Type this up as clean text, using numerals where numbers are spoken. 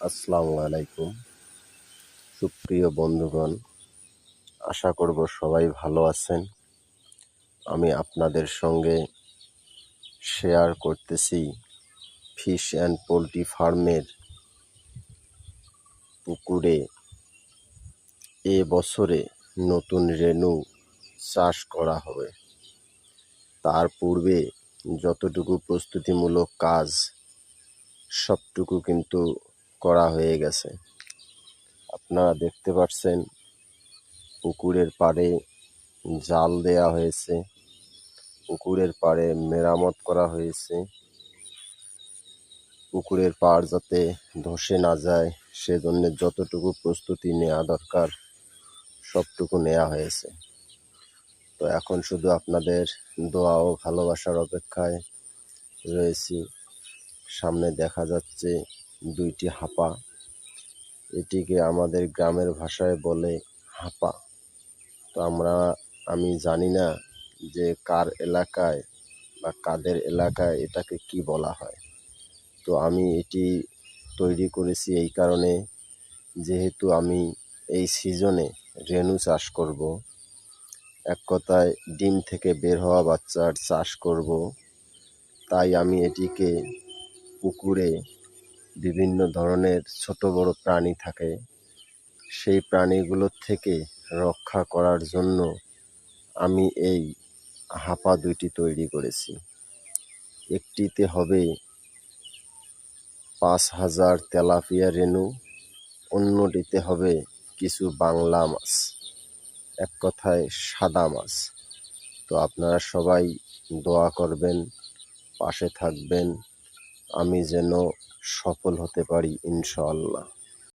আসসালামু আলাইকুম সুপ্রিয় বন্ধুগণ, আশা করব সবাই ভালো আছেন। আমি আপনাদের সঙ্গে শেয়ার করতেছি ফিশ অ্যান্ড পোলট্রি ফার্মের পুকুরে এ বছরে নতুন রেনু চাষ করা হবে। তার পূর্বে যতটুকু প্রস্তুতিমূলক কাজ সবটুকু কিন্তু করা হয়ে গেছে। আপনারা দেখতে পাচ্ছেন পুকুরের পাড়ে জাল দেয়া হয়েছে, পুকুরের পাড়ে মেরামত করা হয়েছে। পুকুরের পাড় যাতে ধসে না যায় সেজন্য যতটুকু প্রস্তুতি নেওয়া দরকার সবটুকু নেওয়া হয়েছে। তো এখন শুধু আপনাদের দোয়া ও ভালোবাসার অপেক্ষায় রয়েছি। সামনে দেখা যাচ্ছে দুইটি হাপা, এটিকে আমাদের গ্রামের ভাষায় বলে হাপা। তো আমি জানি না যে কার এলাকায় বা কাদের এলাকায় এটাকে কি বলা হয়। তো আমি এটি তৈরি করেছি এই কারণে, যেহেতু আমি এই সিজনে রেনু চাষ করব, এক কথায় ডিম থেকে বের হওয়া বাচ্চার চাষ করব, তাই আমি এটিকে পুকুরে বিভিন্ন ধরনের ছোট বড় প্রাণী থাকে, সেই প্রাণীগুলোর থেকে রক্ষা করার জন্য আমি এই হাপা দুইটি তৈরি করেছি। একটিতে হবে ৫,০০০ তেলাপিয়া রেনু, অন্যটিতে হবে কিছু বাংলা মাছ, এক কথায় সাদা মাছ। তো আপনারা সবাই দোয়া করবেন, পাশে থাকবেন, আমি যেন সফল হতে পারি ইনশাআল্লাহ।